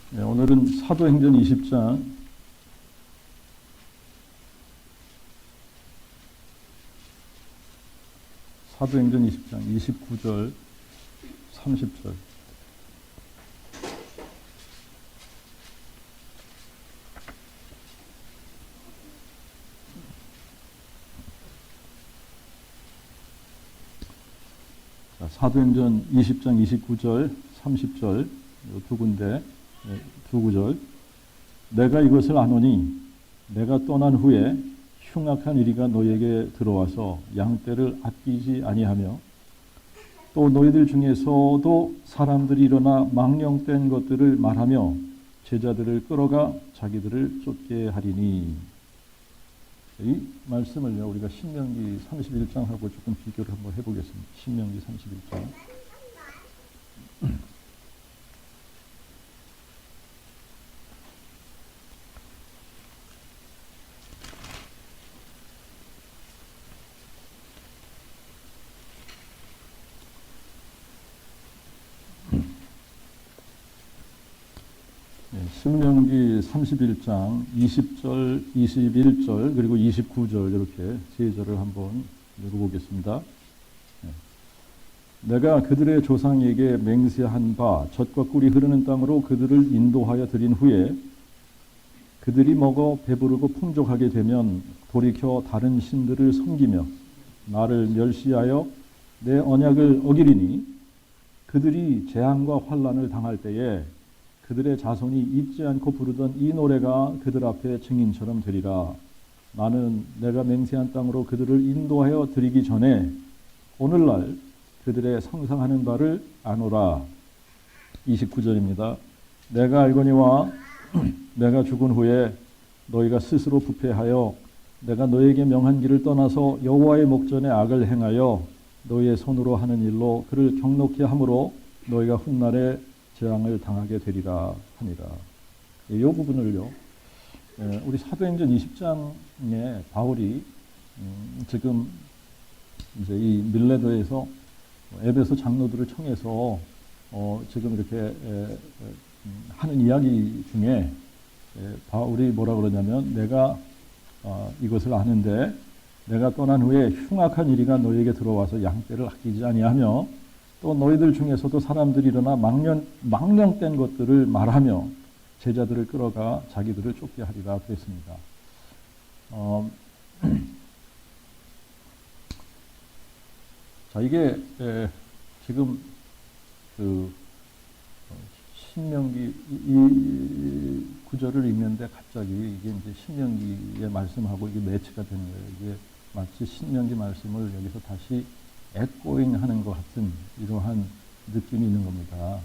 네, 오늘은 사도행전 20장 사도행전 20장 29절 30절. 사도행전 20장 29절 30절 두 군데 두 구절. 내가 이것을 아노니 내가 떠난 후에 흉악한 이리가 너에게 들어와서 양떼를 아끼지 아니하며 또 너희들 중에서도 사람들이 일어나 망령된 것들을 말하며 제자들을 끌어가 자기들을 쫓게 하리니. 이 말씀을요 우리가 신명기 31장하고 조금 비교를 한번 해보겠습니다. 신명기 31장. 신명기 31장 20절, 21절 그리고 29절 이렇게 세 절을 한번 읽어보겠습니다. 내가 그들의 조상에게 맹세한 바 젖과 꿀이 흐르는 땅으로 그들을 인도하여 드린 후에 그들이 먹어 배부르고 풍족하게 되면 돌이켜 다른 신들을 섬기며 나를 멸시하여 내 언약을 어기리니 그들이 재앙과 환난을 당할 때에 그들의 자손이 잊지 않고 부르던 이 노래가 그들 앞에 증인처럼 되리라. 나는 내가 맹세한 땅으로 그들을 인도하여 드리기 전에 오늘날 그들의 상상하는 바를 아노라. 29절입니다. 내가 알거니와 내가 죽은 후에 너희가 스스로 부패하여 내가 너에게 명한 길을 떠나서 여호와의 목전에 악을 행하여 너희의 손으로 하는 일로 그를 경록케 함으로 너희가 훗날에 재앙을 당하게 되리라 하니라. 이 부분을요, 우리 사도행전 20장에 바울이 지금 이제 이 밀레도에서 에베소 장로들을 청해서 지금 이렇게 하는 이야기 중에 바울이 뭐라 그러냐면 내가 이것을 아는데 내가 떠난 후에 흉악한 이리가 너희에게 들어와서 양떼를 아끼지 아니하며 또 너희들 중에서도 사람들이 일어나 망령된 것들을 말하며 제자들을 끌어가 자기들을 쫓게 하리라 그랬습니다. 자, 이게 지금 그 신명기 이 구절을 읽는데 갑자기 이게 이제 신명기의 말씀하고 이게 매치가 되는 거예요. 이게 마치 신명기 말씀을 여기서 다시 에코잉 하는 것 같은 이러한 느낌이 있는 겁니다.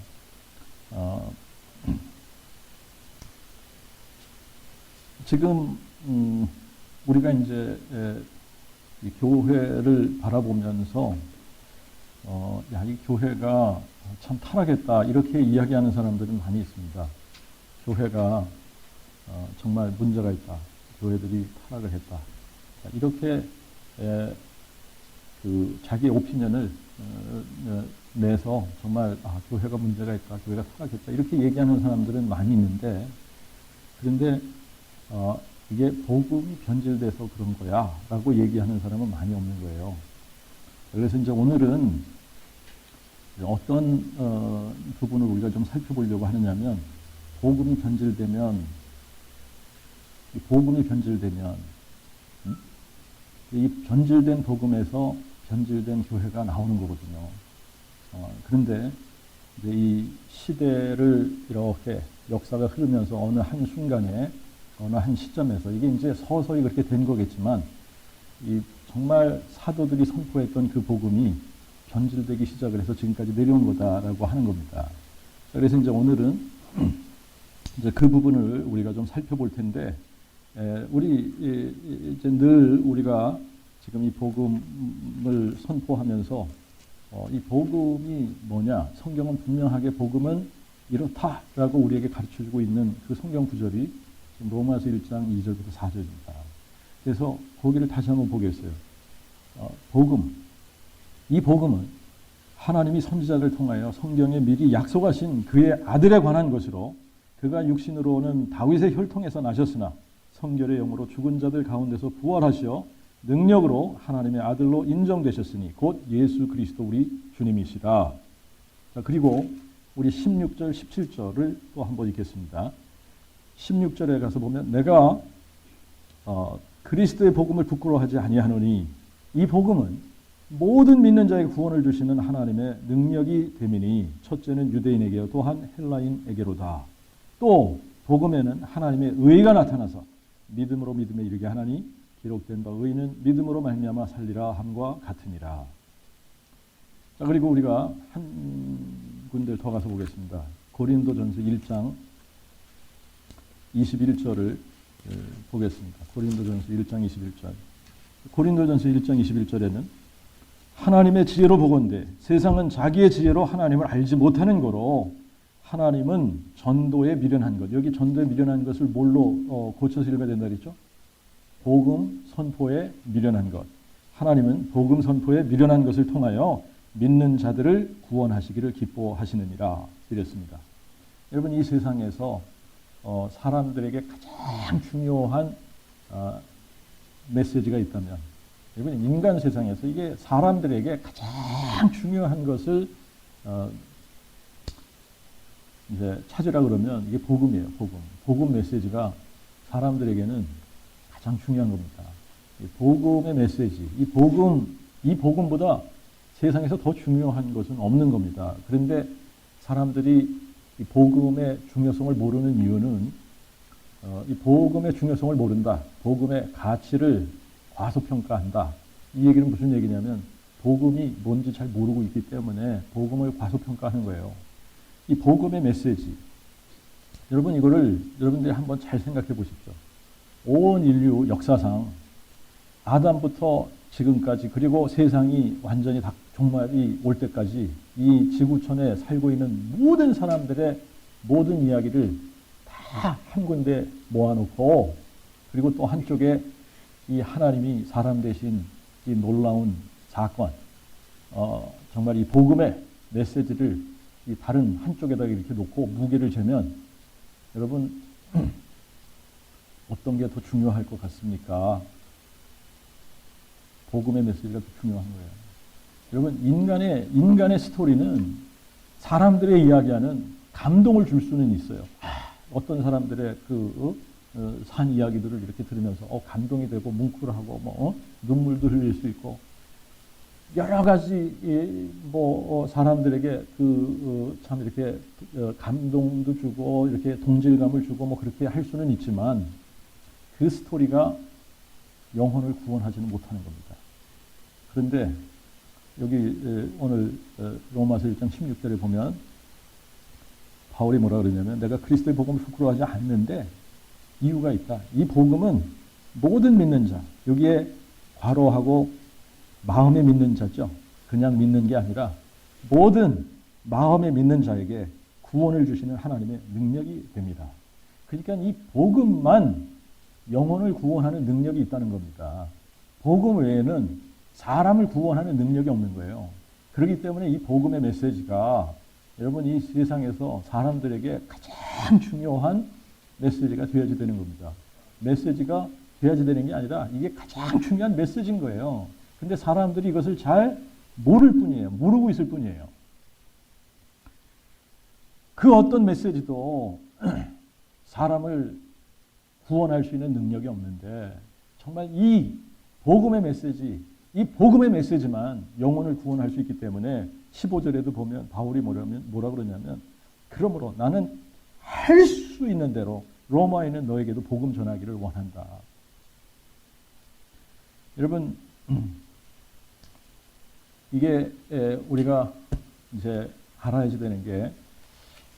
지금 우리가 이제 이 교회를 바라보면서 야, 이 교회가 참 타락했다 이렇게 이야기하는 사람들은 많이 있습니다. 교회가 정말 문제가 있다. 교회들이 타락을 했다. 이렇게 그 자기 오피니언을 내서 정말 교회가 문제가 있다, 교회가 타락했다 이렇게 얘기하는 사람들은 많이 있는데 그런데 이게 복음이 변질돼서 그런 거야 라고 얘기하는 사람은 많이 없는 거예요. 그래서 이제 오늘은 어떤 부분을 우리가 좀 살펴보려고 하느냐면 복음이 변질되면 이 변질된 복음에서 변질된 교회가 나오는 거거든요. 그런데 이제 이 시대를 이렇게 역사가 흐르면서 어느 한 순간에 어느 한 시점에서 이게 이제 서서히 그렇게 된 거겠지만 이 정말 사도들이 선포했던 그 복음이 변질되기 시작을 해서 지금까지 내려온 거다라고 하는 겁니다. 그래서 이제 오늘은 이제 그 부분을 우리가 좀 살펴볼 텐데 우리 이제 늘 우리가 지금 이 복음을 선포하면서 이 복음이 뭐냐? 성경은 분명하게 복음은 이렇다라고 우리에게 가르쳐주고 있는 그 성경 구절이 로마서 1장 2절부터 4절입니다. 그래서 거기를 다시 한번 보겠어요. 이 복음은 하나님이 선지자를 통하여 성경에 미리 약속하신 그의 아들에 관한 것으로 그가 육신으로는 다윗의 혈통에서 나셨으나 성결의 영으로 죽은 자들 가운데서 부활하시어 능력으로 하나님의 아들로 인정되셨으니 곧 예수 그리스도 우리 주님이시라. 자, 그리고 우리 16절, 17절을 또 한번 읽겠습니다. 16절에 가서 보면 내가 그리스도의 복음을 부끄러워하지 아니하노니 이 복음은 모든 믿는 자에게 구원을 주시는 하나님의 능력이 됨이니 첫째는 유대인에게요 또한 헬라인에게로다. 또 복음에는 하나님의 의가 나타나서 믿음으로 믿음에 이르게 하나니 기록된 바 의인은 믿음으로 말미암아 살리라 함과 같으니라. 자, 그리고 우리가 한 군데 더 가서 보겠습니다. 고린도전서 1장 21절을 보겠습니다. 고린도전서 1장 21절. 고린도전서 1장 21절에는 하나님의 지혜로 보건대 세상은 자기의 지혜로 하나님을 알지 못하는 거로 하나님은 전도에 미련한 것. 여기 전도에 미련한 것을 뭘로 고쳐서 읽어야 된다 그랬죠? 복음 선포에 미련한 것. 하나님은 복음 선포에 미련한 것을 통하여 믿는 자들을 구원하시기를 기뻐하시느니라. 이랬습니다. 여러분 이 세상에서 사람들에게 가장 중요한 메시지가 있다면 여러분 인간 세상에서 이게 사람들에게 가장 중요한 것을 이제 찾으라 그러면 이게 복음이에요. 복음 메시지가 사람들에게는 가장 중요한 겁니다. 이 복음의 메시지, 이 복음보다 세상에서 더 중요한 것은 없는 겁니다. 그런데 사람들이 이 복음의 중요성을 모르는 이유는 이 복음의 중요성을 모른다. 복음의 가치를 과소평가한다. 이 얘기는 무슨 얘기냐면 복음이 뭔지 잘 모르고 있기 때문에 복음을 과소평가하는 거예요. 이 복음의 메시지. 여러분 이거를 여러분들이 한번 잘 생각해 보십시오. 온 인류 역사상 아담부터 지금까지 그리고 세상이 완전히 종말이 올 때까지 이 지구촌에 살고 있는 모든 사람들의 모든 이야기를 다 한 군데 모아놓고 그리고 또 한쪽에 이 하나님이 사람 되신 이 놀라운 사건 정말 이 복음의 메시지를 이 다른 한쪽에다 이렇게 놓고 무게를 재면 여러분 어떤 게 더 중요할 것 같습니까? 복음의 메시지가 더 중요한 거예요. 여러분 인간의 스토리는 사람들의 이야기하는 감동을 줄 수는 있어요. 어떤 사람들의 산 이야기들을 이렇게 들으면서 감동이 되고 뭉클하고 눈물도 흘릴 수 있고 여러 가지 사람들에게 참 이렇게 감동도 주고 이렇게 동질감을 주고 그렇게 할 수는 있지만 그 스토리가 영혼을 구원하지는 못하는 겁니다. 그런데 여기 오늘 로마서 1장 16절에 보면 바울이 뭐라 그러냐면 내가 그리스도의 복음을 부끄러워하지 않는데 이유가 있다. 이 복음은 모든 믿는 자, 여기에 괄호하고 마음에 믿는 자죠. 그냥 믿는 게 아니라 모든 마음에 믿는 자에게 구원을 주시는 하나님의 능력이 됩니다. 그러니까 이 복음만 영혼을 구원하는 능력이 있다는 겁니다. 복음 외에는 사람을 구원하는 능력이 없는 거예요. 그렇기 때문에 이 복음의 메시지가 여러분 이 세상에서 사람들에게 가장 중요한 메시지가 되어야 되는 겁니다. 메시지가 되어야 되는 게 아니라 이게 가장 중요한 메시지인 거예요. 근데 사람들이 이것을 잘 모를 뿐이에요. 모르고 있을 뿐이에요. 그 어떤 메시지도 사람을 구원할 수 있는 능력이 없는데 정말 이 복음의 메시지만 영혼을 구원할 수 있기 때문에 15절에도 보면 바울이 뭐라 그러냐면 그러므로 나는 할 수 있는 대로 로마에 있는 너에게도 복음 전하기를 원한다. 여러분 이게 우리가 이제 알아야지 되는 게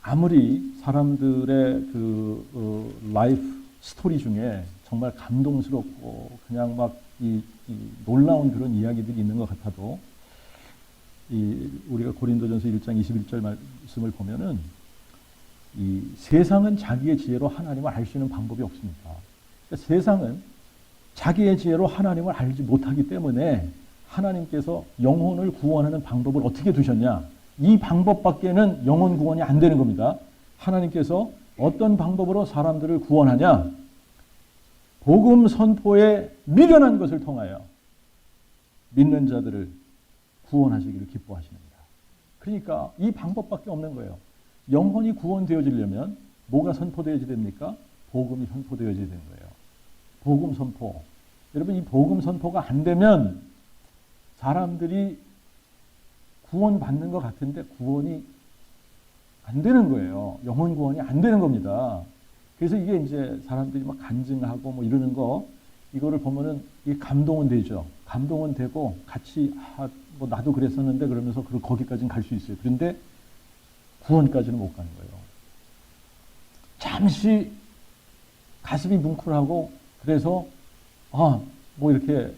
아무리 사람들의 라이프 스토리 중에 정말 감동스럽고 그냥 막 이 놀라운 그런 이야기들이 있는 것 같아도 우리가 고린도전서 1장 21절 말씀을 보면은 이 세상은 자기의 지혜로 하나님을 알 수 있는 방법이 없습니다. 그러니까 세상은 자기의 지혜로 하나님을 알지 못하기 때문에 하나님께서 영혼을 구원하는 방법을 어떻게 두셨냐? 이 방법밖에는 영혼 구원이 안 되는 겁니다. 하나님께서 어떤 방법으로 사람들을 구원하냐? 복음 선포에 미련한 것을 통하여 믿는 자들을 구원하시기를 기뻐하십니다. 그러니까 이 방법밖에 없는 거예요. 영혼이 구원되어지려면 뭐가 선포되어야 됩니까? 복음이 선포되어져야 되는 거예요. 복음 선포. 여러분, 이 복음 선포가 안 되면 사람들이 구원받는 것 같은데 구원이 안 되는 거예요. 영혼 구원이 안 되는 겁니다. 그래서 이게 이제 사람들이 막 간증하고 뭐 이러는 거, 이거를 보면은 이게 감동은 되죠. 감동은 되고 같이 뭐 나도 그랬었는데 그러면서 거기까지는 갈 수 있어요. 그런데 구원까지는 못 가는 거예요. 잠시 가슴이 뭉클하고 그래서 뭐 이렇게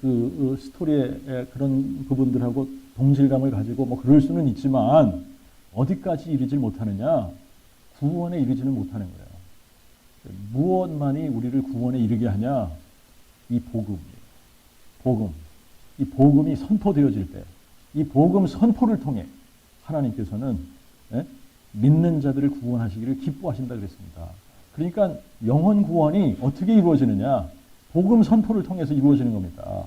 그 스토리의 그런 부분들하고 동질감을 가지고 뭐 그럴 수는 있지만 어디까지 이르질 못하느냐? 구원에 이르지는 못하는 거예요. 무엇만이 우리를 구원에 이르게 하냐? 이 복음. 이 복음이 선포되어질 때, 이 복음 선포를 통해 하나님께서는 믿는 자들을 구원하시기를 기뻐하신다 그랬습니다. 그러니까 영혼 구원이 어떻게 이루어지느냐? 복음 선포를 통해서 이루어지는 겁니다.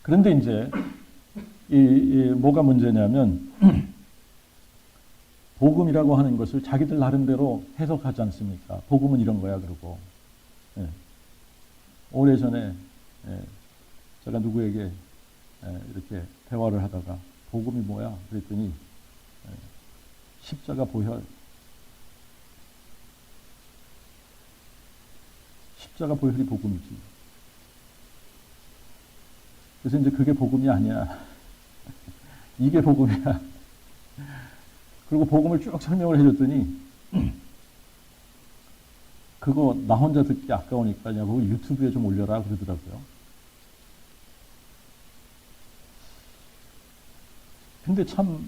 그런데 이제 뭐가 문제냐면 복음이라고 하는 것을 자기들 나름대로 해석하지 않습니까? 복음은 이런 거야 그러고. 오래전에 제가 누구에게 이렇게 대화를 하다가 복음이 뭐야? 그랬더니 십자가 보혈. 십자가 보혈이 복음이지. 그래서 이제 그게 복음이 아니야. 이게 복음이야. 그리고 복음을 쭉 설명을 해줬더니 그거 나 혼자 듣기 아까우니까 그거 유튜브에 좀 올려라 그러더라고요. 근데 참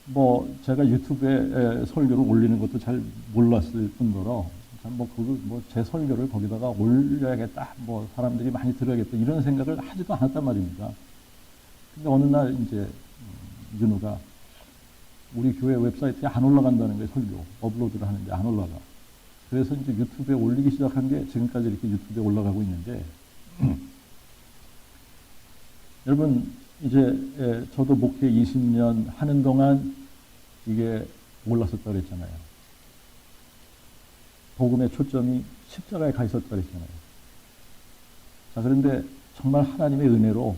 뭐 제가 유튜브에 설교를 올리는 것도 잘 몰랐을 뿐더러 제 설교를 거기다가 올려야겠다, 뭐 사람들이 많이 들어야겠다 이런 생각을 하지도 않았단 말입니다. 근데 어느 날 이제 윤우가 우리 교회 웹사이트에 안 올라간다는 거예요. 설교 업로드를 하는데 안 올라가. 그래서 이제 유튜브에 올리기 시작한 게 지금까지 이렇게 유튜브에 올라가고 있는데 여러분 이제 저도 목회 20년 하는 동안 이게 몰랐었다 그랬잖아요. 복음의 초점이 십자가에 가 있었다 그랬잖아요. 자, 그런데 정말 하나님의 은혜로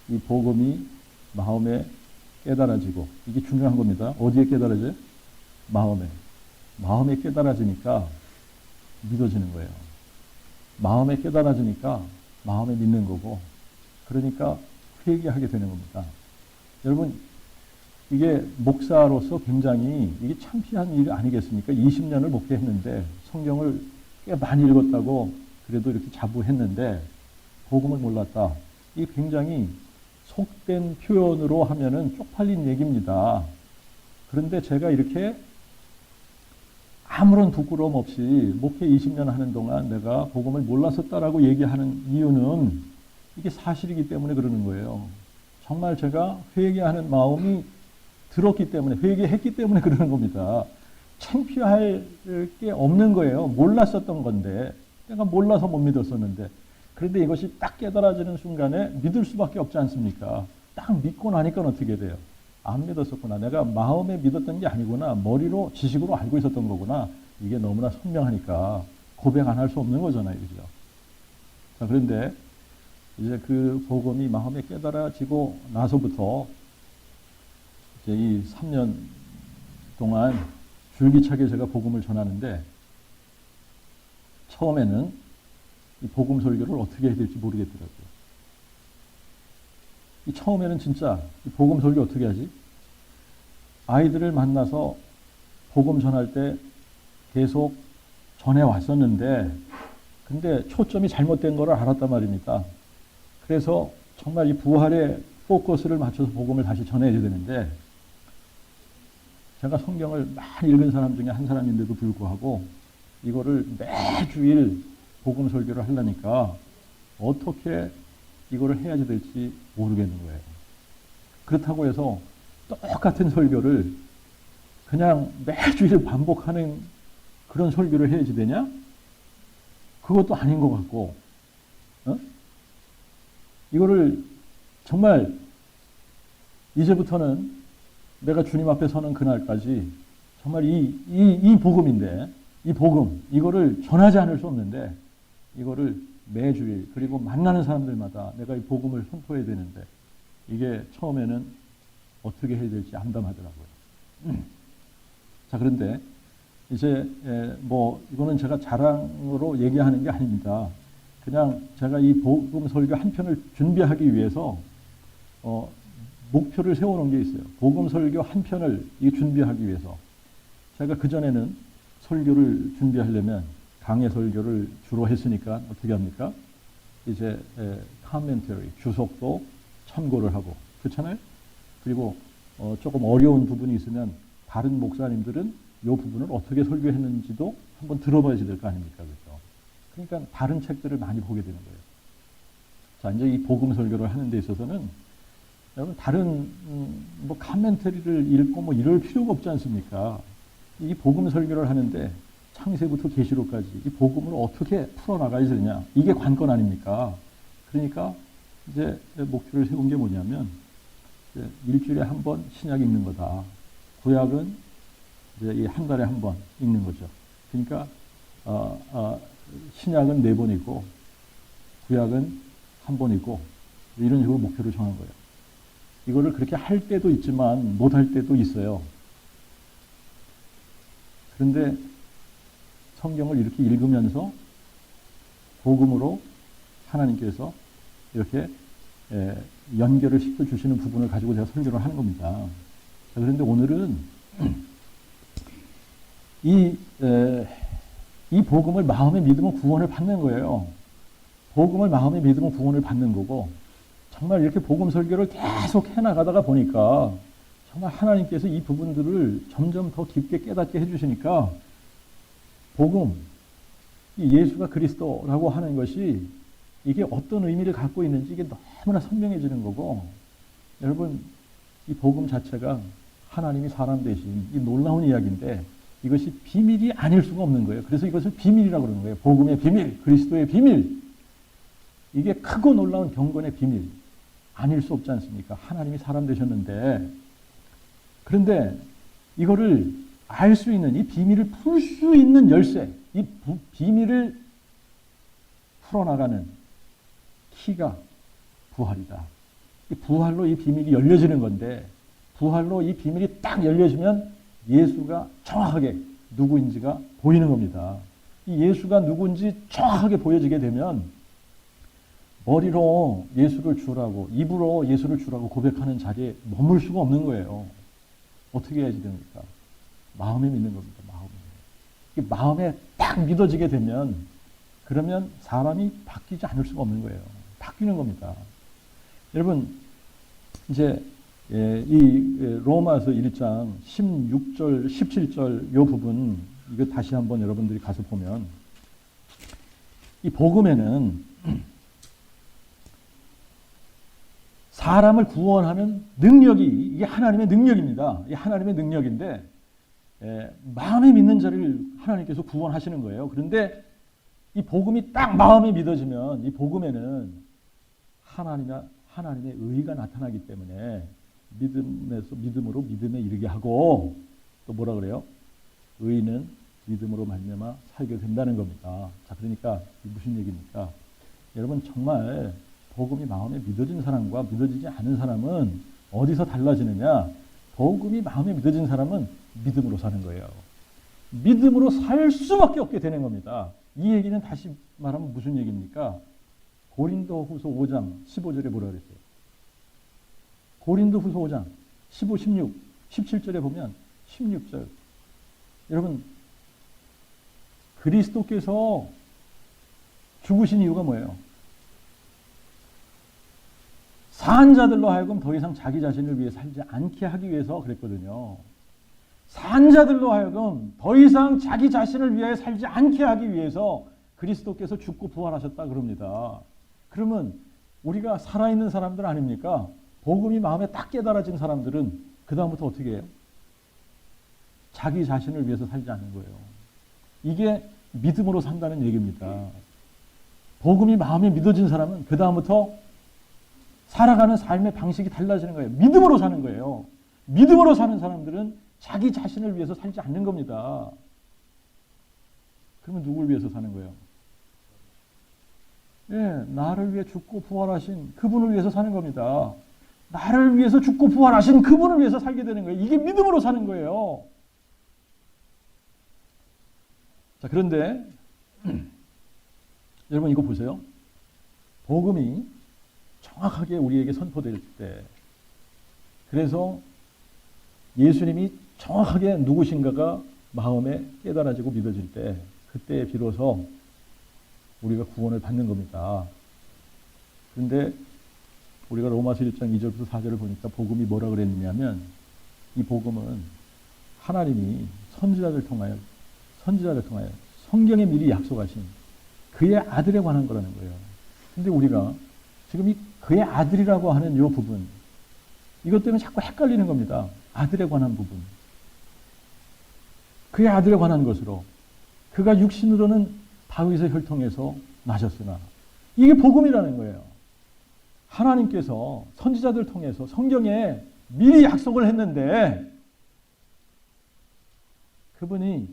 이 복음이 마음에 깨달아지고, 이게 중요한 겁니다. 어디에 깨달아져요? 마음에 깨달아지니까 믿어지는 거예요. 마음에 깨달아지니까 마음에 믿는 거고, 그러니까 회개하게 되는 겁니다. 여러분, 이게 목사로서 굉장히 이게 창피한 일 아니겠습니까? 20년을 목회했는데 성경을 꽤 많이 읽었다고 그래도 이렇게 자부했는데 복음을 몰랐다. 이게 굉장히 속된 표현으로 하면은 쪽팔린 얘기입니다. 그런데 제가 이렇게 아무런 부끄러움 없이 목회 20년 하는 동안 내가 복음을 몰랐었다라고 얘기하는 이유는 이게 사실이기 때문에 그러는 거예요. 정말 제가 회개하는 마음이 들었기 때문에, 회개했기 때문에 그러는 겁니다. 창피할 게 없는 거예요. 몰랐었던 건데, 내가 몰라서 못 믿었었는데, 그런데 이것이 딱 깨달아지는 순간에 믿을 수밖에 없지 않습니까? 딱 믿고 나니까 어떻게 돼요? 안 믿었었구나. 내가 마음에 믿었던 게 아니구나. 머리로, 지식으로 알고 있었던 거구나. 이게 너무나 선명하니까 고백 안 할 수 없는 거잖아요. 그죠? 자, 그런데 이제 그 복음이 마음에 깨달아지고 나서부터 이제 이 3년 동안 줄기차게 제가 복음을 전하는데 처음에는 이 복음 설교를 어떻게 해야 될지 모르겠더라고요. 이 처음에는 진짜 이 복음 설교 어떻게 하지? 아이들을 만나서 복음 전할 때 계속 전해 왔었는데 근데 초점이 잘못된 거를 알았단 말입니다. 그래서 정말 이 부활에 포커스를 맞춰서 복음을 다시 전해야 되는데 제가 성경을 많이 읽은 사람 중에 한 사람인데도 불구하고 이거를 매주일 복음 설교를 하려니까 어떻게 이거를 해야지 될지 모르겠는 거예요. 그렇다고 해서 똑같은 설교를 그냥 매주일 반복하는 그런 설교를 해야지 되냐? 그것도 아닌 것 같고, 이거를 정말 이제부터는 내가 주님 앞에 서는 그날까지 정말 이 복음인데, 이 복음, 이거를 전하지 않을 수 없는데, 이거를 매주일, 그리고 만나는 사람들마다 내가 이 복음을 선포해야 되는데, 이게 처음에는 어떻게 해야 될지 암담하더라고요. 자, 그런데 이제 이거는 제가 자랑으로 얘기하는 게 아닙니다. 그냥 제가 이 복음 설교 한 편을 준비하기 위해서 목표를 세워놓은 게 있어요. 복음 설교 한 편을 준비하기 위해서 제가 그전에는 설교를 준비하려면 강해 설교를 주로 했으니까 어떻게 합니까? 이제 코멘터리, 주석도 참고를 하고, 그렇잖아요? 그리고 조금 어려운 부분이 있으면 다른 목사님들은 이 부분을 어떻게 설교했는지도 한번 들어봐야 될 거 아닙니까? 그렇죠? 그러니까 다른 책들을 많이 보게 되는 거예요. 자, 이제 이 복음 설교를 하는 데 있어서는 여러분 다른 카멘터리를 읽고 이럴 필요가 없지 않습니까? 이 복음 설교를 하는데 창세부터 계시록까지 이 복음을 어떻게 풀어나가야 되냐, 이게 관건 아닙니까? 그러니까 이제 목표를 세운 게 뭐냐면 일주일에 한 번 신약 읽는 거다. 구약은 이제 이 한 달에 한 번 읽는 거죠. 그러니까 신약은 4번이고 구약은 한 번이고 이런 식으로 목표를 정한 거예요. 이거를 그렇게 할 때도 있지만 못 할 때도 있어요. 그런데 성경을 이렇게 읽으면서 복음으로 하나님께서 이렇게 연결을 시켜주시는 부분을 가지고 제가 설교를 하는 겁니다. 자, 그런데 오늘은 이 복음을 마음에 믿으면 구원을 받는 거예요. 복음을 마음에 믿으면 구원을 받는 거고, 정말 이렇게 복음 설교를 계속 해나가다가 보니까 정말 하나님께서 이 부분들을 점점 더 깊게 깨닫게 해주시니까 복음, 이 예수가 그리스도라고 하는 것이 이게 어떤 의미를 갖고 있는지 이게 너무나 선명해지는 거고, 여러분 이 복음 자체가 하나님이 사람 되신 이 놀라운 이야기인데 이것이 비밀이 아닐 수가 없는 거예요. 그래서 이것을 비밀이라고 그러는 거예요. 복음의 비밀, 그리스도의 비밀. 이게 크고 놀라운 경건의 비밀. 아닐 수 없지 않습니까? 하나님이 사람 되셨는데. 그런데 이거를 알 수 있는, 이 비밀을 풀 수 있는 열쇠, 이 비밀을 풀어나가는 키가 부활이다. 이 부활로 이 비밀이 열려지는 건데, 부활로 이 비밀이 딱 열려지면 예수가 정확하게 누구인지가 보이는 겁니다. 이 예수가 누구인지 정확하게 보여지게 되면 머리로 예수를 주라고, 입으로 예수를 주라고 고백하는 자리에 머물 수가 없는 거예요. 어떻게 해야지 됩니까? 마음에 믿는 겁니다. 마음에 딱 믿어지게 되면, 그러면 사람이 바뀌지 않을 수가 없는 거예요. 바뀌는 겁니다. 여러분, 이제 이 로마서 1장 16절, 17절 이 부분, 이거 다시 한번 여러분들이 가서 보면, 이 복음에는 사람을 구원하는 능력이, 이게 하나님의 능력입니다. 이게 하나님의 능력인데, 마음에 믿는 자를 하나님께서 구원하시는 거예요. 그런데 이 복음이 딱 마음에 믿어지면 이 복음에는 하나님의 의가 나타나기 때문에 믿음으로 믿음에 이르게 하고, 또 뭐라 그래요? 의는 믿음으로 말미암아 살게 된다는 겁니다. 자, 그러니까 무슨 얘기입니까? 여러분, 정말 복음이 마음에 믿어진 사람과 믿어지지 않은 사람은 어디서 달라지느냐? 복음이 마음에 믿어진 사람은 믿음으로 사는 거예요. 믿음으로 살 수밖에 없게 되는 겁니다. 이 얘기는 다시 말하면 무슨 얘기입니까? 고린도후서 5장 15절에 뭐라 그랬어요? 고린도후서 5장 15, 16, 17절에 보면 16절. 여러분, 그리스도께서 죽으신 이유가 뭐예요? 산 자들로 하여금 더 이상 자기 자신을 위해 살지 않게 하기 위해서 그랬거든요. 산 자들로 하여금 더 이상 자기 자신을 위해 살지 않게 하기 위해서 그리스도께서 죽고 부활하셨다 그럽니다. 그러면 우리가 살아있는 사람들 아닙니까? 복음이 마음에 딱 깨달아진 사람들은 그 다음부터 어떻게 해요? 자기 자신을 위해서 살지 않는 거예요. 이게 믿음으로 산다는 얘기입니다. 복음이 마음에 믿어진 사람은 그 다음부터 살아가는 삶의 방식이 달라지는 거예요. 믿음으로 사는 거예요. 믿음으로 사는 사람들은 자기 자신을 위해서 살지 않는 겁니다. 그러면 누굴 위해서 사는 거예요? 예, 나를 위해 죽고 부활하신 그분을 위해서 사는 겁니다. 나를 위해서 죽고 부활하신 그분을 위해서 살게 되는 거예요. 이게 믿음으로 사는 거예요. 자, 그런데 여러분 이거 보세요. 복음이 정확하게 우리에게 선포될 때, 그래서 예수님이 정확하게 누구신가가 마음에 깨달아지고 믿어질 때, 그때 비로소 우리가 구원을 받는 겁니다. 그런데 우리가 로마서 1장 2절부터 4절을 보니까 복음이 뭐라 그랬느냐면, 이 복음은 하나님이 선지자를 통하여 성경에 미리 약속하신 그의 아들에 관한 거라는 거예요. 근데 우리가 지금 이 그의 아들이라고 하는 이 부분, 이것 때문에 자꾸 헷갈리는 겁니다. 아들에 관한 부분. 그의 아들에 관한 것으로, 그가 육신으로는 다윗의 혈통에서 나셨으나, 이게 복음이라는 거예요. 하나님께서 선지자들 통해서 성경에 미리 약속을 했는데, 그분이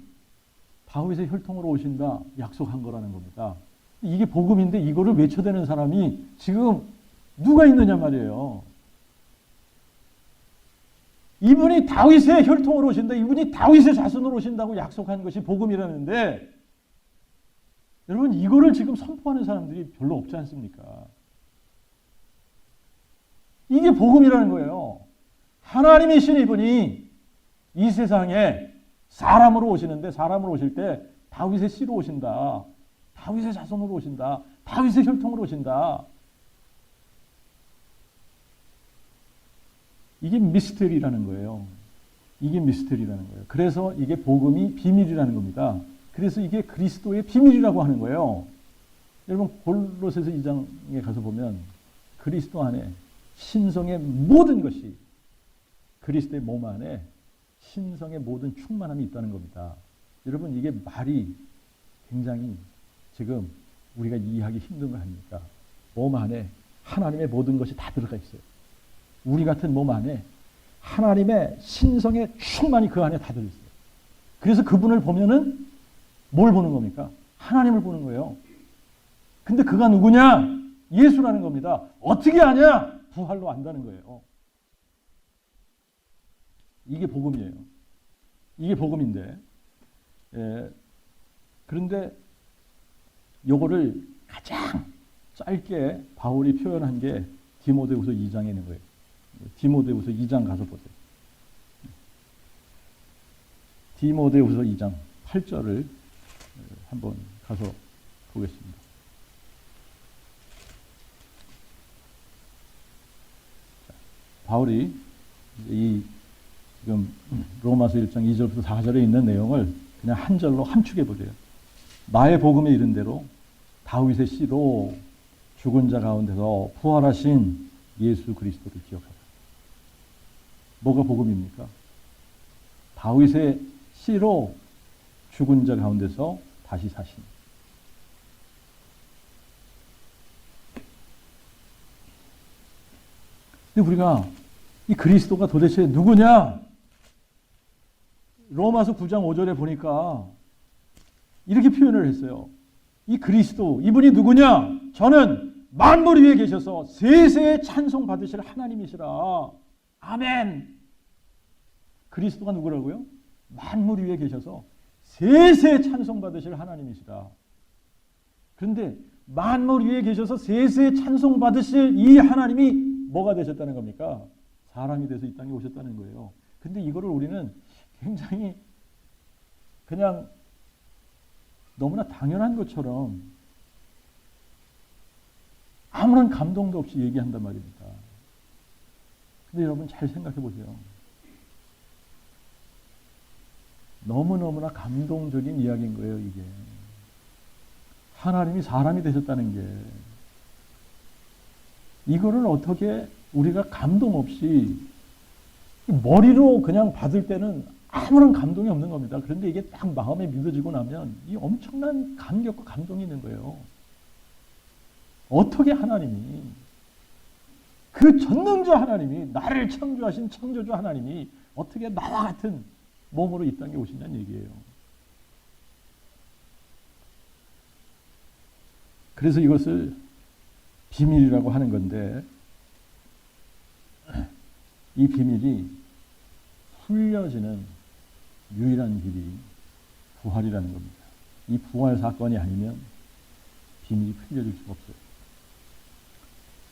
다윗의 혈통으로 오신다 약속한 거라는 겁니다. 이게 복음인데 이거를 외쳐대는 사람이 지금 누가 있느냐 말이에요. 이분이 다윗의 혈통으로 오신다, 이분이 다윗의 자손으로 오신다고 약속한 것이 복음이라는데, 여러분 이거를 지금 선포하는 사람들이 별로 없지 않습니까? 이게 복음이라는 거예요. 하나님이신 이분이 이 세상에 사람으로 오시는데, 사람으로 오실 때 다윗의 씨로 오신다, 다윗의 자손으로 오신다, 다윗의 혈통으로 오신다. 이게 미스터리라는 거예요. 이게 미스터리라는 거예요. 그래서 이게 복음이 비밀이라는 겁니다. 그래서 이게 그리스도의 비밀이라고 하는 거예요. 여러분 골로새서 2장에 가서 보면 그리스도 안에 신성의 모든 것이, 그리스도의 몸 안에 신성의 모든 충만함이 있다는 겁니다. 여러분 이게 말이 굉장히 지금 우리가 이해하기 힘든 거 아닙니까? 몸 안에 하나님의 모든 것이 다 들어가 있어요. 우리 같은 몸 안에 하나님의 신성의 충만이 그 안에 다 들어있어요. 그래서 그분을 보면은 뭘 보는 겁니까? 하나님을 보는 거예요. 근데 그가 누구냐? 예수라는 겁니다. 어떻게 아냐? 부활로 안다는 거예요. 이게 복음이에요. 이게 복음인데, 그런데 요거를 가장 짧게 바울이 표현한 게 디모데후서 2장에 있는 거예요. 디모데후서 2장 가서 보세요. 디모데후서 2장 8절을 한번 가서 보겠습니다. 바울이 이 지금 로마서 1장 2절부터 4절에 있는 내용을 그냥 한 절로 함축해 보세요. 나의 복음에 이른 대로 다윗의 씨로 죽은 자 가운데서 부활하신 예수 그리스도를 기억하라. 뭐가 복음입니까? 다윗의 씨로 죽은 자 가운데서 다시 사신. 근데 우리가 이 그리스도가 도대체 누구냐? 로마서 9장 5절에 보니까 이렇게 표현을 했어요. 이 그리스도, 이분이 누구냐? 저는 만물 위에 계셔서 세세에 찬송 받으실 하나님이시라. 아멘. 그리스도가 누구라고요? 만물 위에 계셔서 세세에 찬송 받으실 하나님이시라. 그런데 만물 위에 계셔서 세세에 찬송 받으실 이 하나님이 뭐가 되셨다는 겁니까? 사람이 돼서 이 땅에 오셨다는 거예요. 근데 이거를 우리는 굉장히 그냥 너무나 당연한 것처럼 아무런 감동도 없이 얘기한단 말입니다. 근데 여러분 잘 생각해 보세요. 너무너무나 감동적인 이야기인 거예요, 이게. 하나님이 사람이 되셨다는 게. 이거를 어떻게 우리가 감동 없이 머리로 그냥 받을 때는 아무런 감동이 없는 겁니다. 그런데 이게 딱 마음에 믿어지고 나면 이 엄청난 감격과 감동이 있는 거예요. 어떻게 하나님이, 그 전능자 하나님이, 나를 창조하신 창조주 하나님이 어떻게 나와 같은 몸으로 이 땅에 오신다는 얘기예요. 그래서 이것을 비밀이라고 하는 건데, 이 비밀이 풀려지는 유일한 길이 부활이라는 겁니다. 이 부활 사건이 아니면 비밀이 풀려질 수가 없어요.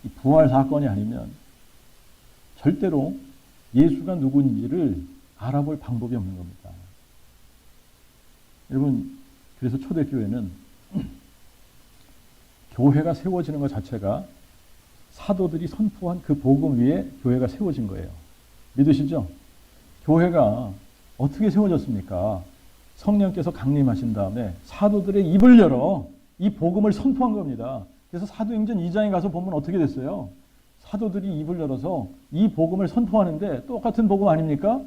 이 부활 사건이 아니면 절대로 예수가 누구인지를 알아볼 방법이 없는 겁니다. 여러분, 그래서 초대교회는 교회가 세워지는 것 자체가 사도들이 선포한 그 복음 위에 교회가 세워진 거예요. 믿으시죠? 교회가 어떻게 세워졌습니까? 성령께서 강림하신 다음에 사도들의 입을 열어 이 복음을 선포한 겁니다. 그래서 사도행전 2장에 가서 보면 어떻게 됐어요? 사도들이 입을 열어서 이 복음을 선포하는데 똑같은 복음 아닙니까?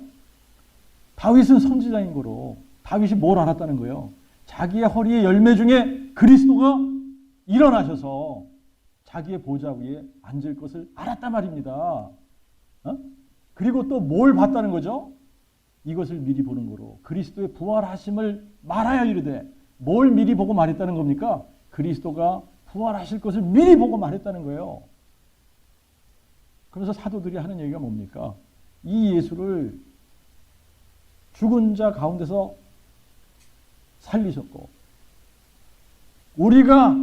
다윗은 선지자인 거로 다윗이 뭘 알았다는 거예요? 자기의 허리의 열매 중에 그리스도가 일어나셔서 자기의 보좌 위에 앉을 것을 알았단 말입니다. 그리고 또 뭘 봤다는 거죠? 이것을 미리 보는 거로 그리스도의 부활하심을 말하여 이르되, 뭘 미리 보고 말했다는 겁니까? 그리스도가 부활하실 것을 미리 보고 말했다는 거예요. 그래서 사도들이 하는 얘기가 뭡니까? 이 예수를 죽은 자 가운데서 살리셨고 우리가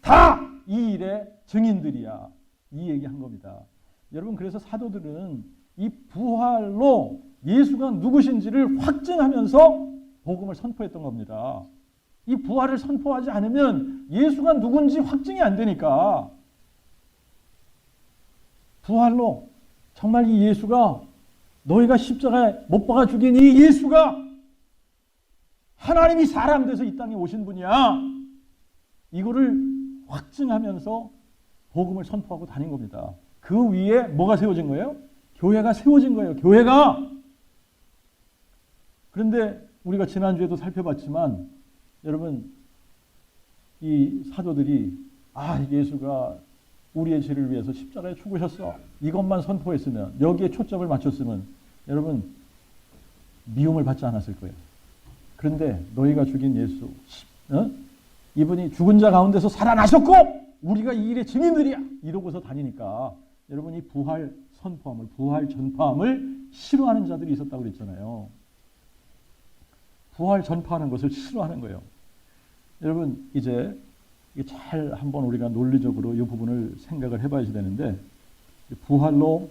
다 이 일의 증인들이야. 이 얘기한 겁니다. 여러분, 그래서 사도들은 이 부활로 예수가 누구신지를 확증하면서 복음을 선포했던 겁니다. 이 부활을 선포하지 않으면 예수가 누군지 확증이 안 되니까, 부활로 정말 이 예수가, 너희가 십자가에 못 박아 죽인 이 예수가 하나님이 사람 돼서 이 땅에 오신 분이야. 이거를 확증하면서 복음을 선포하고 다닌 겁니다. 그 위에 뭐가 세워진 거예요? 교회가 세워진 거예요. 교회가. 그런데 우리가 지난주에도 살펴봤지만 여러분, 이 사도들이 예수가 우리의 죄를 위해서 십자가에 죽으셨어, 이것만 선포했으면, 여기에 초점을 맞췄으면 여러분 미움을 받지 않았을 거예요. 그런데 너희가 죽인 예수, 이분이 죽은 자 가운데서 살아나셨고 우리가 이 일의 증인들이야, 이러고서 다니니까 여러분, 이 부활 선포함을, 부활 전파함을 싫어하는 자들이 있었다고 그랬잖아요. 부활 전파하는 것을 싫어하는 거예요. 여러분, 이제 잘 한번 우리가 논리적으로 이 부분을 생각을 해봐야 되는데, 부활로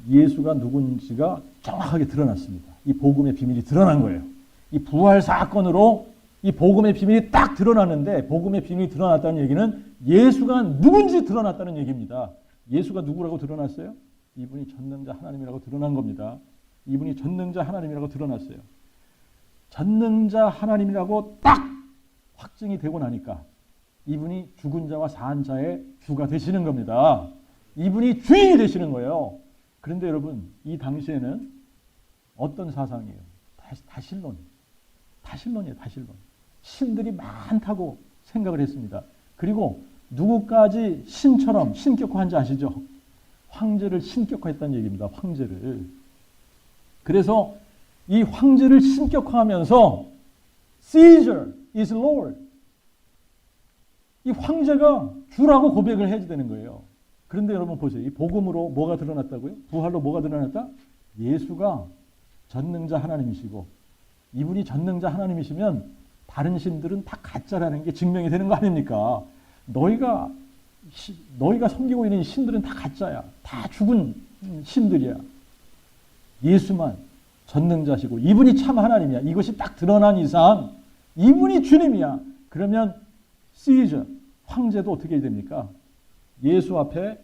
예수가 누군지가 정확하게 드러났습니다. 이 복음의 비밀이 드러난 거예요. 이 부활 사건으로 이 복음의 비밀이 딱 드러났는데, 복음의 비밀이 드러났다는 얘기는 예수가 누군지 드러났다는 얘기입니다. 예수가 누구라고 드러났어요? 이분이 전능자 하나님이라고 드러난 겁니다. 이분이 전능자 하나님이라고 드러났어요. 전능자 하나님이라고 딱 확증이 되고 나니까 이분이 죽은 자와 산 자의 주가 되시는 겁니다. 이분이 주인이 되시는 거예요. 그런데 여러분, 이 당시에는 어떤 사상이에요? 다신론이에요. 신들이 많다고 생각을 했습니다. 그리고 누구까지 신처럼 신격화한 지 아시죠? 황제를 신격화했다는 얘기입니다. 황제를. 그래서 이 황제를 신격화하면서 Caesar is Lord, 이 황제가 주라고 고백을 해야 되는 거예요. 그런데 여러분 보세요. 이 복음으로 뭐가 드러났다고요? 부활로 뭐가 드러났다? 예수가 전능자 하나님이시고, 이분이 전능자 하나님이시면 다른 신들은 다 가짜라는 게 증명이 되는 거 아닙니까? 너희가 섬기고 있는 신들은 다 가짜야. 다 죽은 신들이야. 예수만 전능자시고 이분이 참 하나님이야. 이것이 딱 드러난 이상 이분이 주님이야. 그러면 시저, 황제도 어떻게 해야 됩니까? 예수 앞에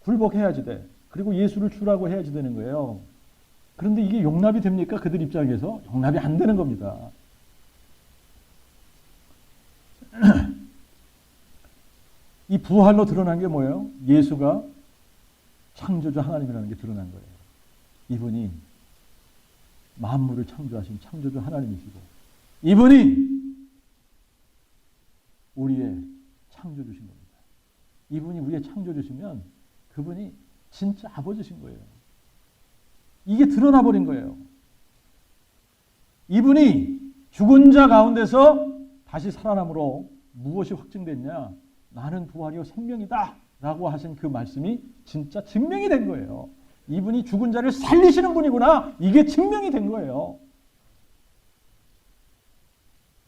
굴복해야지 돼. 그리고 예수를 주라고 해야지 되는 거예요. 그런데 이게 용납이 됩니까? 그들 입장에서 용납이 안 되는 겁니다. 이 부활로 드러난 게 뭐예요? 예수가 창조주 하나님이라는 게 드러난 거예요. 이분이 만물을 창조하신 창조주 하나님이시고 이분이 우리의 창조주신 겁니다. 이분이 우리의 창조주시면 그분이 진짜 아버지신 거예요. 이게 드러나 버린 거예요. 이분이 죽은 자 가운데서 다시 살아남으로 무엇이 확증됐냐? 나는 부활이요 생명이다 라고 하신 그 말씀이 진짜 증명이 된 거예요. 이분이 죽은 자를 살리시는 분이구나. 이게 증명이 된 거예요.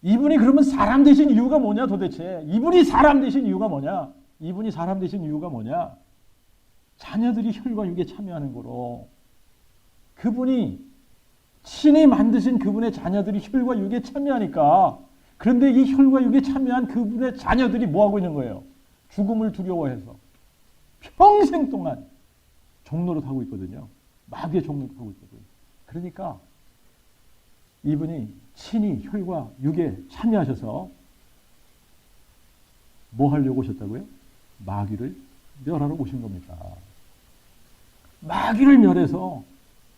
이분이 그러면 사람 되신 이유가 뭐냐 도대체? 이분이 사람 되신 이유가 뭐냐? 이분이 사람 되신 이유가 뭐냐? 자녀들이 혈과 육에 참여하는 거로. 그분이 친히 만드신 그분의 자녀들이 혈과 육에 참여하니까 그런데 이 혈과 육에 참여한 그분의 자녀들이 뭐하고 있는 거예요? 죽음을 두려워해서 평생 동안 종노릇하고 있거든요. 마귀의 종노릇하고 있거든요. 그러니까 이분이 친히 혈과 육에 참여하셔서 뭐 하려고 오셨다고요? 마귀를 멸하러 오신 겁니다. 마귀를 멸해서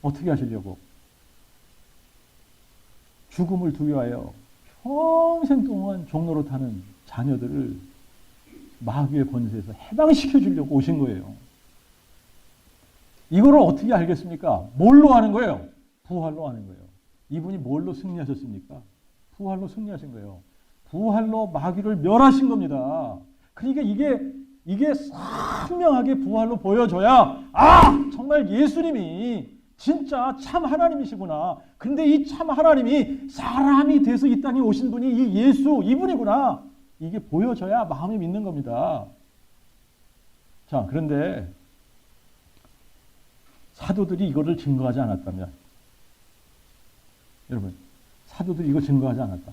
어떻게 하시려고? 죽음을 두려워하여 평생 동안 종노릇하는 자녀들을 마귀의 권세에서 해방시켜 주려고 오신 거예요. 이거를 어떻게 알겠습니까? 뭘로 하는 거예요? 부활로 하는 거예요. 이분이 뭘로 승리하셨습니까? 부활로 승리하신 거예요. 부활로 마귀를 멸하신 겁니다. 그러니까 이게 선명하게 부활로 보여줘야 정말 예수님이 진짜 참 하나님이시구나. 근데 이 참 하나님이 사람이 돼서 이 땅에 오신 분이 이 예수 이분이구나. 이게 보여져야 마음이 믿는 겁니다. 자, 그런데 사도들이 이거를 증거하지 않았다면, 여러분, 사도들이 이거 증거하지 않았다.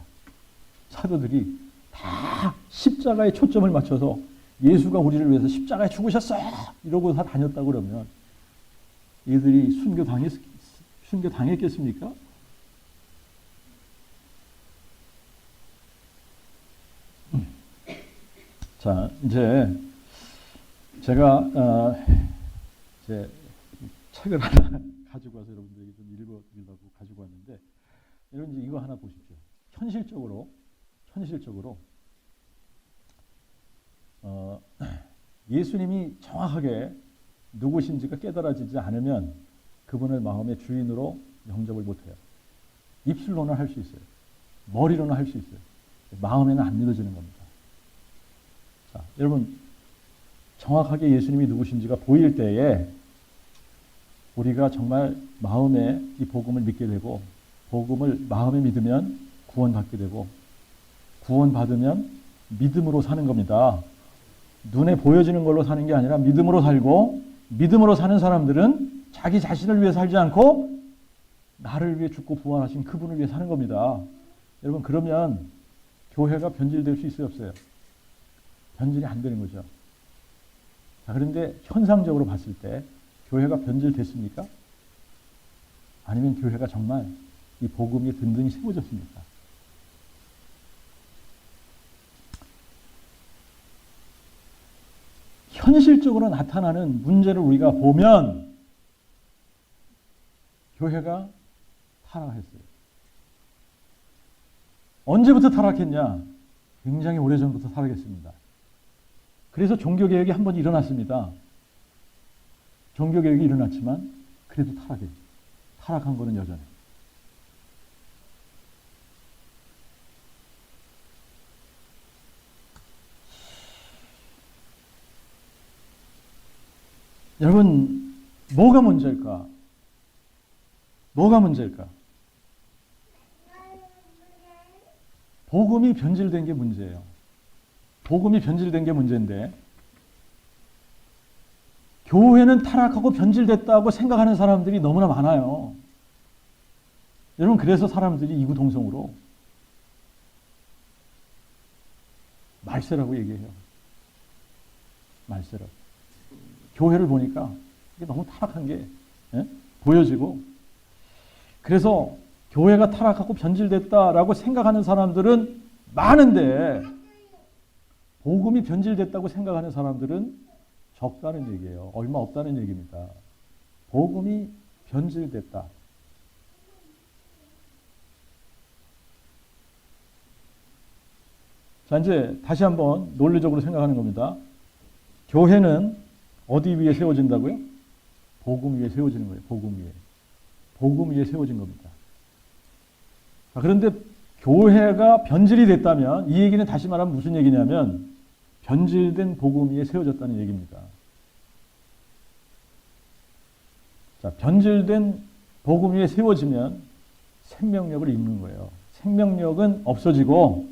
사도들이 다 십자가에 초점을 맞춰서 예수가 우리를 위해서 십자가에 죽으셨어! 이러고 다 다녔다 그러면 얘들이 순교당했겠습니까? 자, 이제 제가 이제 책을 하나 가지고 와서 여러분들에게 좀 읽어드리려고 가지고 왔는데, 여러분 이제 이거 하나 보십시오. 현실적으로 예수님이 정확하게 누구신지가 깨달아지지 않으면 그분을 마음의 주인으로 영접을 못해요. 입술로는 할 수 있어요. 머리로는 할 수 있어요. 마음에는 안 믿어지는 겁니다. 자, 여러분 정확하게 예수님이 누구신지가 보일 때에 우리가 정말 마음에 이 복음을 믿게 되고, 복음을 마음에 믿으면 구원받게 되고, 구원받으면 믿음으로 사는 겁니다. 눈에 보여지는 걸로 사는 게 아니라 믿음으로 살고, 믿음으로 사는 사람들은 자기 자신을 위해 살지 않고 나를 위해 죽고 부활하신 그분을 위해 사는 겁니다. 여러분, 그러면 교회가 변질될 수 있어요, 없어요? 변질이 안 되는 거죠. 자, 그런데 현상적으로 봤을 때 교회가 변질됐습니까? 아니면 교회가 정말 이 복음이 든든히 세워졌습니까? 현실적으로 나타나는 문제를 우리가 보면 교회가 타락했어요. 언제부터 타락했냐? 굉장히 오래전부터 타락했습니다. 그래서 종교개혁이 한 번 일어났습니다. 종교개혁이 일어났지만 그래도 타락해요. 타락한 거는 여전해. 여러분, 뭐가 문제일까? 뭐가 문제일까? 복음이 변질된 게 문제예요. 복음이 변질된 게 문제인데, 교회는 타락하고 변질됐다고 생각하는 사람들이 너무나 많아요. 여러분, 그래서 사람들이 이구동성으로 말세라고 얘기해요. 말세라고. 교회를 보니까 이게 너무 타락한 게 보여지고, 그래서 교회가 타락하고 변질됐다라고 생각하는 사람들은 많은데 복음이 변질됐다고 생각하는 사람들은 적다는 얘기예요. 얼마 없다는 얘기입니다. 복음이 변질됐다. 자, 이제 다시 한번 논리적으로 생각하는 겁니다. 교회는 어디 위에 세워진다고요? 복음 위에 세워지는 거예요. 복음 위에. 복음 위에 세워진 겁니다. 자, 그런데 교회가 변질이 됐다면 이 얘기는 다시 말하면 무슨 얘기냐면 변질된 복음 위에 세워졌다는 얘기입니다. 자, 변질된 복음 위에 세워지면 생명력을 잃는 거예요. 생명력은 없어지고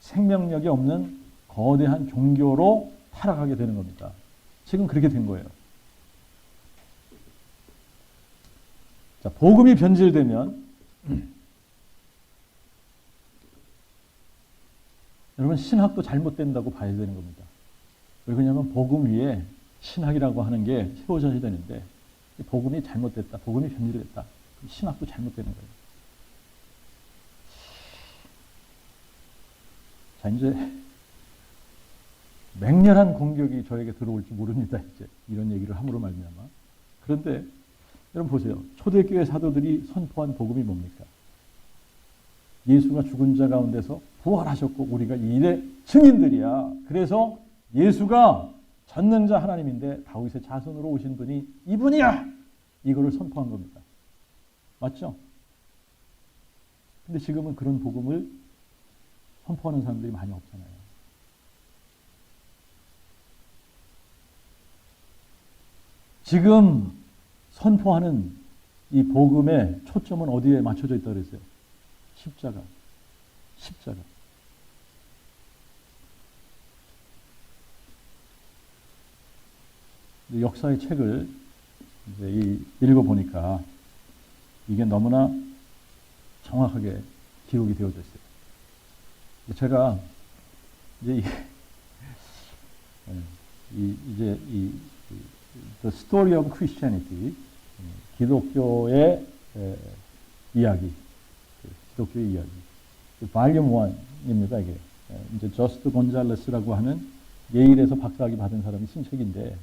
생명력이 없는 거대한 종교로 타락하게 되는 겁니다. 지금 그렇게 된 거예요. 자, 복음이 변질되면 여러분 신학도 잘못된다고 봐야 되는 겁니다. 왜 그러냐면 복음 위에 신학이라고 하는 게 세워져야 되는데 복음이 잘못됐다. 복음이 변질됐다. 신학도 잘못되는 거예요. 자, 이제 맹렬한 공격이 저에게 들어올지 모릅니다. 이제 이런 얘기를 함으로 말미암아. 그런데 여러분 보세요. 초대교회 사도들이 선포한 복음이 뭡니까? 예수가 죽은 자 가운데서 부활하셨고 우리가 이 일의 증인들이야. 그래서 예수가 전능자 하나님인데 다윗의 자손으로 오신 분이 이분이야. 이거를 선포한 겁니다. 맞죠? 근데 지금은 그런 복음을 선포하는 사람들이 많이 없잖아요. 지금 선포하는 이 복음의 초점은 어디에 맞춰져 있다고 그랬어요? 십자가. 십자가. 역사의 책을 이제 읽어보니까 이게 너무나 정확하게 기록이 되어져 있어요. 제가 이제 The Story of Christianity, 기독교의 이야기, 기독교의 이야기, Volume 1입니다. 이게 이제 저스트 곤잘레스라고 하는 예일에서 박사학위 받은 사람이 쓴 책인데,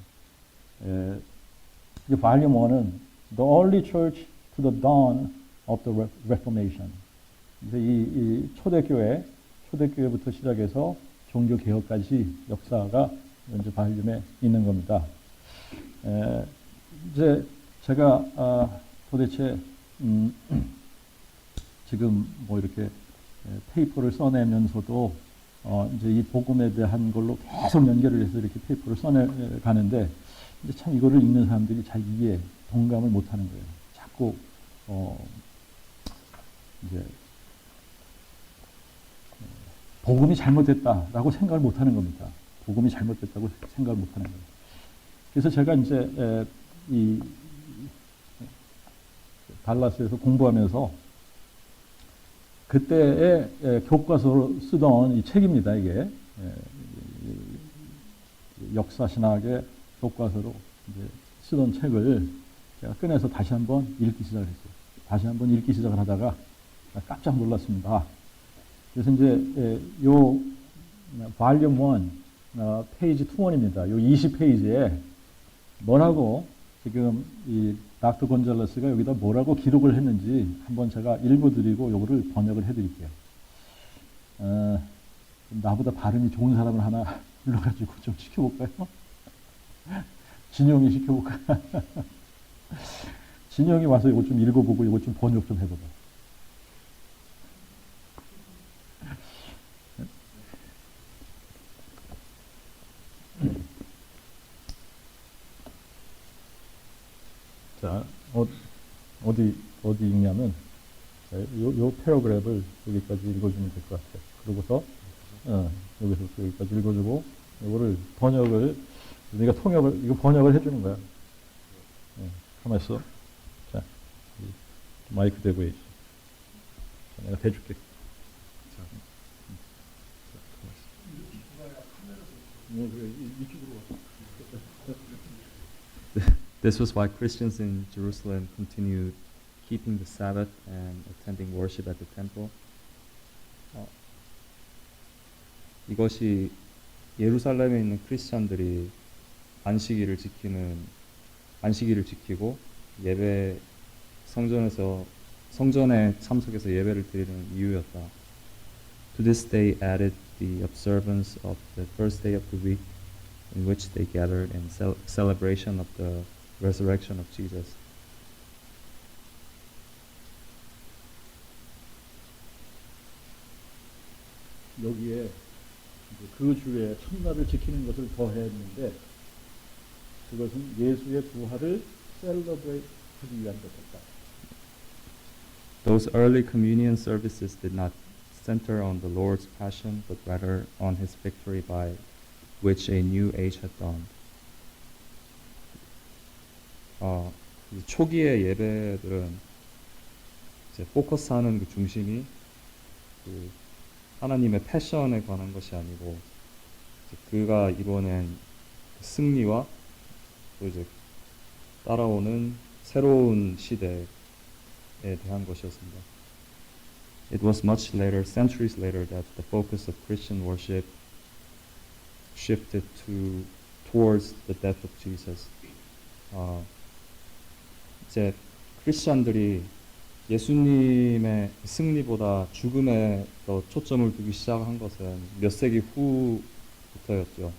이 Volume 1은 The Early Church to the Dawn of the Reformation. 이제 이 초대교회부터 시작해서 종교 개혁까지 역사가 이제 발륨에 있는 겁니다. 이제 제가 도대체 지금 뭐 이렇게 페이퍼를 써내면서도 이제 이 복음에 대한 걸로 계속 연결을 해서 이렇게 페이퍼를 써내 가는데 이제 참 이거를 읽는 사람들이 잘 이해, 동감을 못하는 거예요. 자꾸 이제 복음이 잘못됐다라고 생각을 못하는 겁니다. 복음이 잘못됐다고 생각을 못하는 거예요. 그래서 제가 이제 이 달라스에서 공부하면서 그때의 교과서로 쓰던 이 책입니다. 이게 역사신학의 교과서로 이제 쓰던 책을 제가 꺼내서 다시 한번 읽기 시작을 했어요. 다시 한번 읽기 시작을 하다가 깜짝 놀랐습니다. 그래서 이제 요 Volume 1 페이지 2원입니다. 요 20페이지에 뭐라고 지금 이 닥터 곤잘레스가 여기다 뭐라고 기록을 했는지 한번 제가 읽어드리고 요거를 번역을 해드릴게요. 나보다 발음이 좋은 사람을 하나 불러가지고 좀 시켜볼까요? 진영이 시켜볼까요? 진영이 와서 이거 좀 읽어보고 이거 좀 번역 좀 해봐봐. 자, 어디 읽냐면, 요 패러그래프를 여기까지 읽어주면 될 것 같아요. 그러고서, 여기서 여기까지 읽어주고, 이거를 번역을, 네가 이거 번역을 해주는 거야. 가만 있어. 자, 마이크 대고 해야지. 자, 내가 대줄게. 자, 가만 있어. 이쪽으로 와. This was why Christians in Jerusalem continued keeping the Sabbath and attending worship at the temple. 이것이 예루살렘에 있는 크리스천들이 안식일을 지키고 성전에 참석해서 예배를 드리는 이유였다. To this they added the observance of the first day of the week in which they gathered in celebration of the resurrection of Jesus. 여기에 그 주의 첫날을 지키는 것을 더했는데 그것은 예수의 부활을 셀러브레이트 하기 위한 것이었다. Those early communion services did not center on the Lord's passion, but rather on his victory by which a new age had dawned. 초기의 예배들은 이제 포커스하는 그 중심이 그 하나님의 패션에 관한 것이 아니고 이제 그가 이뤄낸 승리와 또 이제 따라오는 새로운 시대에 대한 것이었습니다. It was much later, centuries later, that the focus of Christian worship shifted towards the death of Jesus. 이제 크리스천들이 예수님의 승리보다 죽음에 더 초점을 두기 시작한 것은 몇 세기 후부터였죠.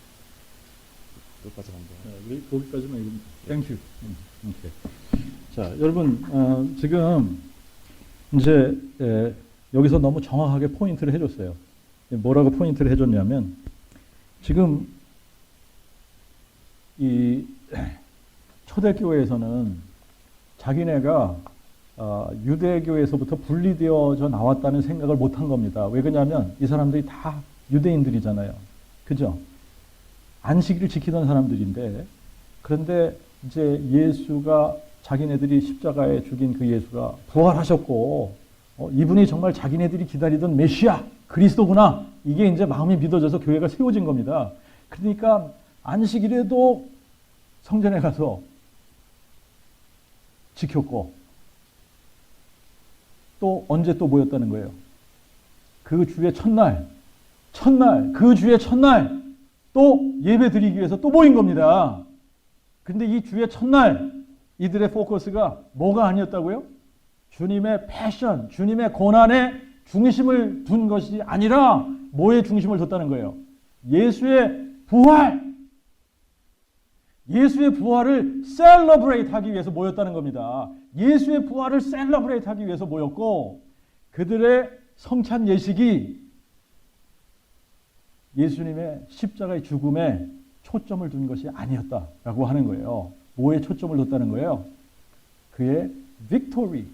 여기까지 갑니다. 거기까지만 읽으면 땡큐. 오케이. 자, 여러분 지금 이제 여기서 너무 정확하게 포인트를 해줬어요. 뭐라고 포인트를 해줬냐면 지금 이 초대교회에서는 자기네가 유대교에서부터 분리되어져 나왔다는 생각을 못한 겁니다. 왜 그러냐면 이 사람들이 다 유대인들이잖아요. 그죠? 안식일을 지키던 사람들인데 그런데 이제 예수가 자기네들이 십자가에 죽인 그 예수가 부활하셨고 이분이 정말 자기네들이 기다리던 메시아 그리스도구나 이게 이제 마음이 믿어져서 교회가 세워진 겁니다. 그러니까 안식일에도 성전에 가서 지켰고 또 언제 또 모였다는 거예요. 그 주의 첫날 그 주의 첫날 또 예배 드리기 위해서 또 모인 겁니다. 근데 이 주의 첫날 이들의 포커스가 뭐가 아니었다고요? 주님의 패션, 주님의 고난에 중심을 둔 것이 아니라 뭐에 중심을 뒀다는 거예요? 예수의 부활! 예수의 부활을 셀러브레이트 하기 위해서 모였다는 겁니다. 예수의 부활을 셀러브레이트 하기 위해서 모였고 그들의 성찬 예식이 예수님의 십자가의 죽음에 초점을 둔 것이 아니었다라고 하는 거예요. 뭐에 초점을 뒀다는 거예요? 그의 빅토리,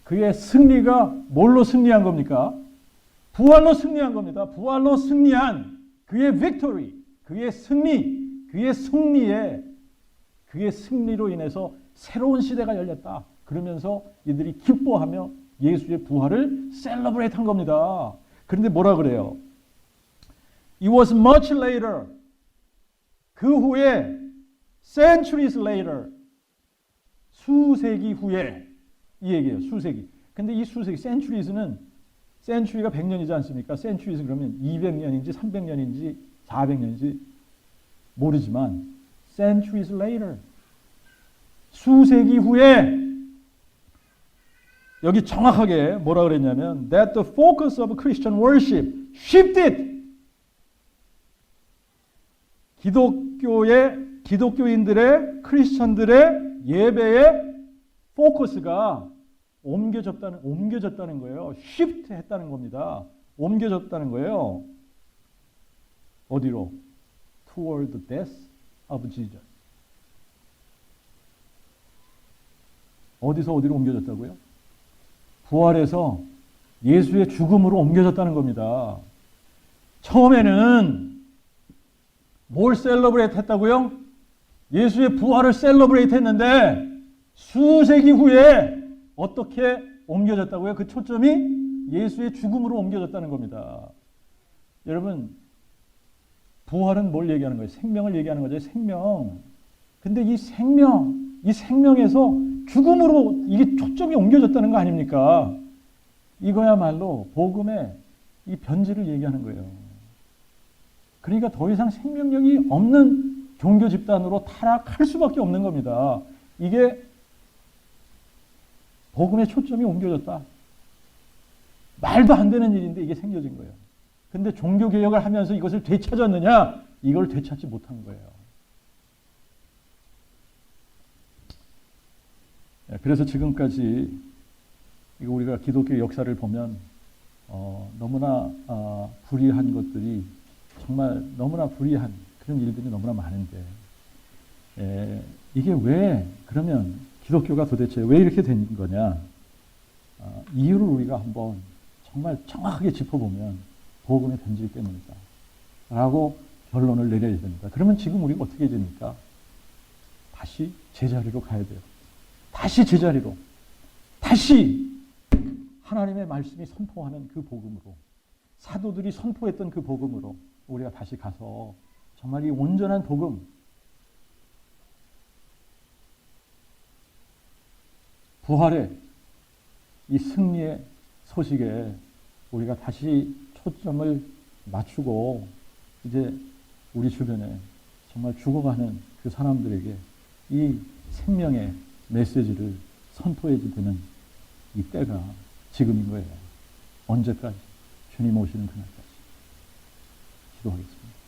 그의 승리가 뭘로 승리한 겁니까? 부활로 승리한 겁니다. 부활로 승리한 그의 빅토리, 그의 승리, 그의 승리로 인해서 새로운 시대가 열렸다. 그러면서 이들이 기뻐하며 예수의 부활을 셀러브레이트 한 겁니다. 그런데 뭐라 그래요? It was much later. 그 후에 centuries later. 수세기 후에 이 얘기예요. 수세기. 근데 이 수세기 centuries는 century가 100년이지 않습니까? centuries 그러면 200년인지 300년인지 400년인지 모르지만 centuries later. 수세기 후에 여기 정확하게 뭐라 그랬냐면 that the focus of Christian worship shifted. 기독교인들의 크리스천들의 예배의 포커스가 옮겨졌다는 거예요. shift 했다는 겁니다. 옮겨졌다는 거예요. 어디로? Toward the death of Jesus. 어디서 어디로 옮겨졌다고요? 부활해서 예수의 죽음으로 옮겨졌다는 겁니다. 처음에는 뭘 셀러브레이트 했다고요? 예수의 부활을 셀러브레이트 했는데 수세기 후에 어떻게 옮겨졌다고요? 그 초점이 예수의 죽음으로 옮겨졌다는 겁니다. 여러분, 부활은 뭘 얘기하는 거예요? 생명을 얘기하는 거죠. 생명. 근데 이 생명에서 죽음으로 이게 초점이 옮겨졌다는 거 아닙니까? 이거야말로 복음의 이 변질을 얘기하는 거예요. 그러니까 더 이상 생명력이 없는 종교 집단으로 타락할 수밖에 없는 겁니다. 이게 복음의 초점이 옮겨졌다. 말도 안 되는 일인데 이게 생겨진 거예요. 근데 종교개혁을 하면서 이것을 되찾았느냐? 이걸 되찾지 못한 거예요. 그래서 지금까지 이거 우리가 기독교 역사를 보면 너무나 불의한 것들이 정말 너무나 불의한 그런 일들이 너무나 많은데 이게 왜 그러면 기독교가 도대체 왜 이렇게 된 거냐? 이유를 우리가 한번 정말 정확하게 짚어보면 복음의 변질 때문이다 라고 결론을 내려야 됩니다. 그러면 지금 우리가 어떻게 됩니까? 다시 제자리로 가야 돼요. 다시 제자리로, 다시 하나님의 말씀이 선포하는 그 복음으로, 사도들이 선포했던 그 복음으로 우리가 다시 가서 정말 이 온전한 복음, 부활의 이 승리의 소식에 우리가 다시 초점을 맞추고 이제 우리 주변에 정말 죽어가는 그 사람들에게 이 생명의 메시지를 선포해야 되는 이 때가 지금인 거예요. 언제까지? 주님 오시는 그날까지. 기도하겠습니다.